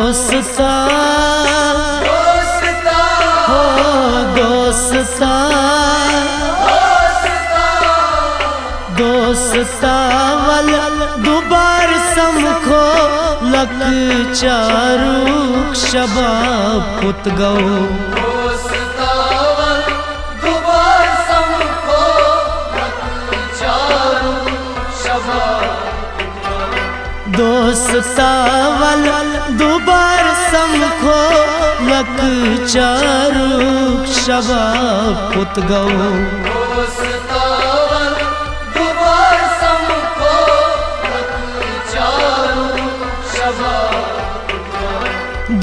दोस्ता हो दोस्ता दोस्ता वल दुबार समखो लक चारुक शबाब पुत गौ दोस्ता वल दुबार समखो लक चारुक शबाब पुत गौ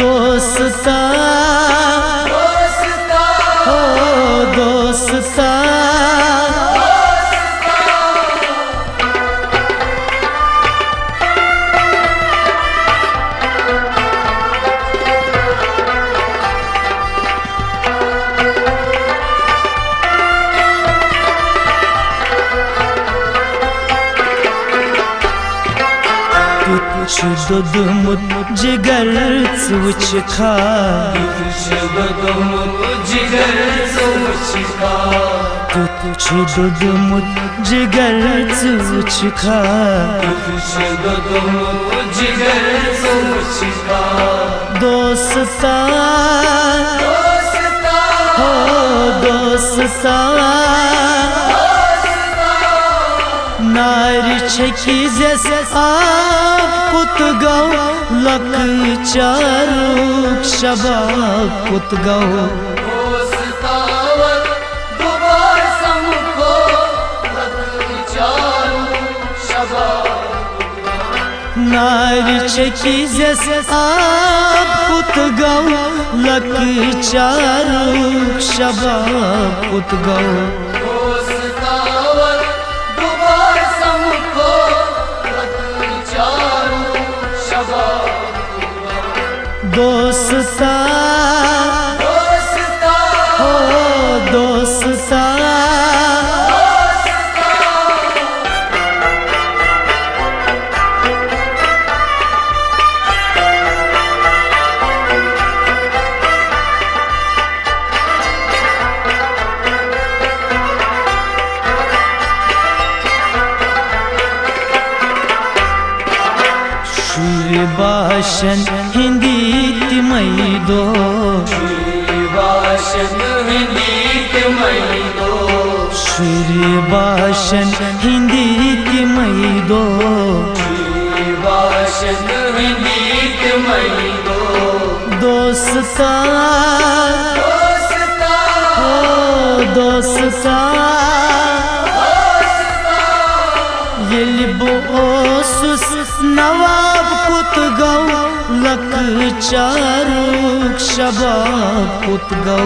दोस्ता हो दोस्ता दुध मुत जिगर सुच खा जिगर सुच खा दुध मुत जिगर सुच खा जिगर सुच खा दोस्ता हो दोस्ता नारी छकी जैसे पुत गौ लक चारुक शबाब पुत गौ नारी छकी जैसे पुत गौ लक चारुक शबाब पुत गौ दोस्ता हो दोस्ता शूर्य भाषण हिंदी तिमई दो भाषण हिंदी तिमई दो सूर्य भाषण हिंदी तिमई दो भाषण हिंदी तिमई दो दोस्ता हो दोस्ता ये बोस नवाब पुत गौ लक चारुक शबाब पुत गौ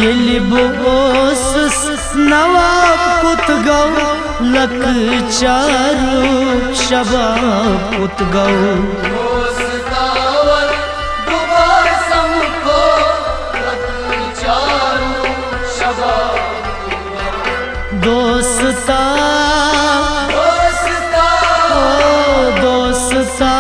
ये बोस नवाब पुत गौ लक चारुक शबाब पुत गौ दोस्ता हो दोस्ता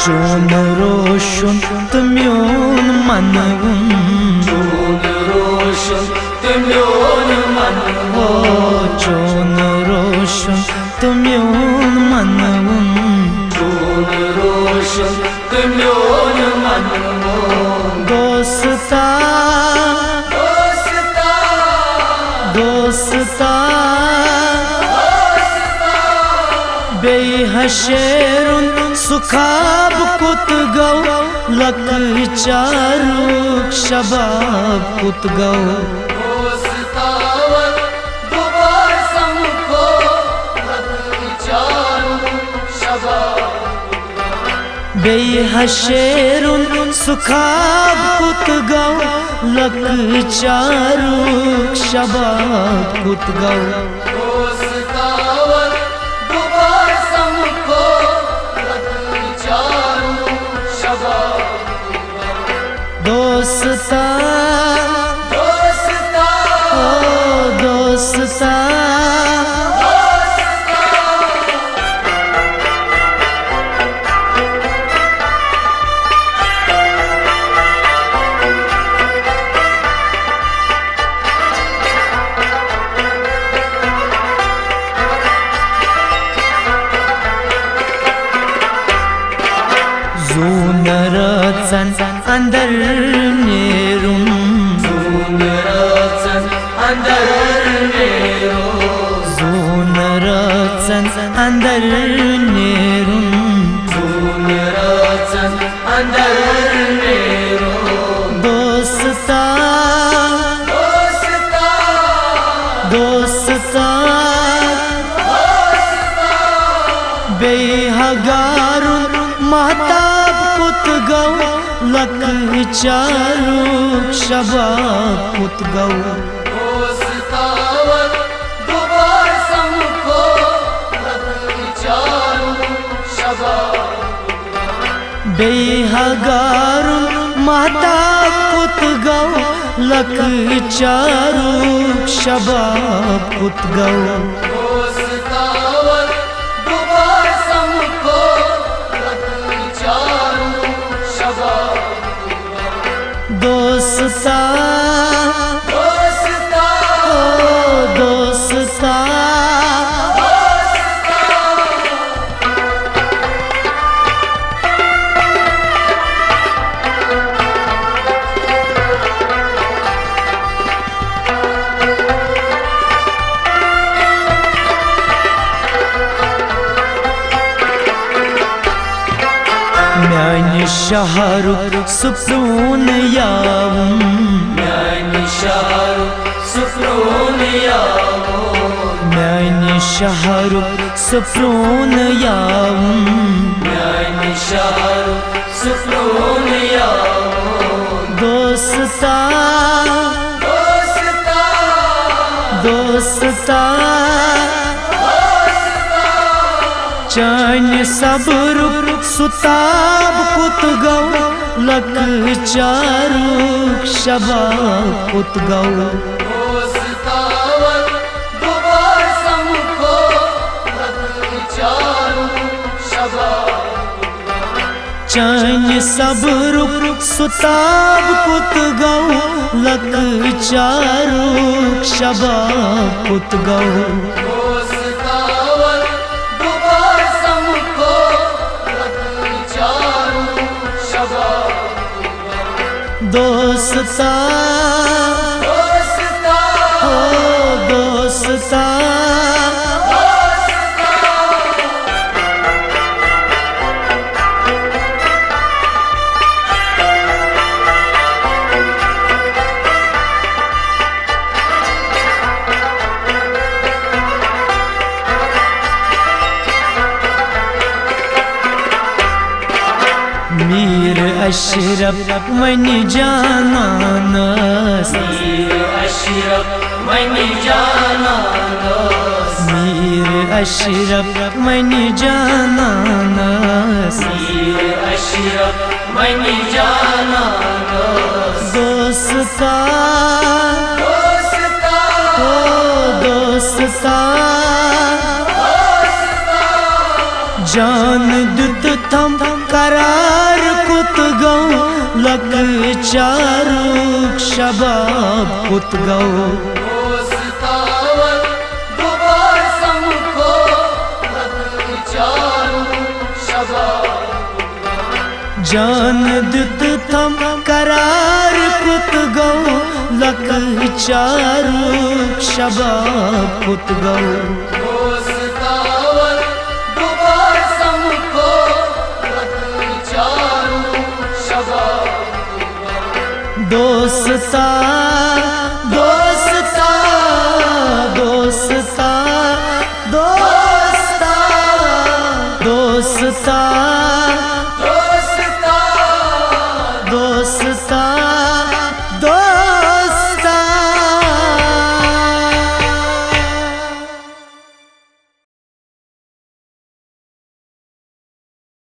चोन रोशन तम्योन मनवुन चोन रोशन तम्योन मनवुन चोन रोशन तम्योन मनवुन चोन रोशन तम्योन मनवुन दोस्ता दोस्ता बेहशेरुन सुखाब पुत गौ लक चारुक शबाब पुत गौ बेई हशेरुन सुखाब कुत गौ लक चारुक शबाब कुत गौ दोस्तावर दुबार समको लक चारुक शबाब दोस्ता दोस्ता ओ दोस्ता Zunaracan andar nerun Zunaracan andar nerun Zunaracan andar nerun Zunaracan andar nerun Dosta Dosta Dosta Behagarun mahtab put gau lak चारुक शबाब कुत गौ दोस्तावर दुबार समको लक चारुक शबाब बेहगारुन महताब कुत गौ लक चारुक शबाब कुत गौ दोस्तावर दुबार समको लक चारुक शबाब दोस्ता दोस्ता ओ दोस्ता Miani shaharuk suprun yavum Miani shaharuk suprun yavum Miani shaharuk suprun yavum Miani shaharuk suprun yavum Dosta Dosta Dosta Chani sabruk सुताब कुत गौ लक चारुक शबाब कुत गौ दोस्तावर दुबार समको लक चारुक शबाब चैन सबरुक सुताब कुत गौ लक चारुक शबाब कुत गौ दोस्तावर दुबार समको लक चारुक शबाब दोस्ता दोस्ता ओ दोस्ता मीर अशरफ मन जानानस मीर अशरफ मन जानानस मीर अशरफ मन जानानस मीर अशरफ मन जानानस दोस्ता दोस्ता ओ दोस्ता जान दुत थम करार कुत गौ लक चारुक शबाब कुत गौ दोस्तावर दुबार समको लक चारुक शबाब जान दुत थम करार कुत गौ लक चारुक शबाब कुत गौ दोस्तावर दुबार समको लक चारुक शबाब दोस्ता दोस्ता दोस्ता दोस्ता दोस्ता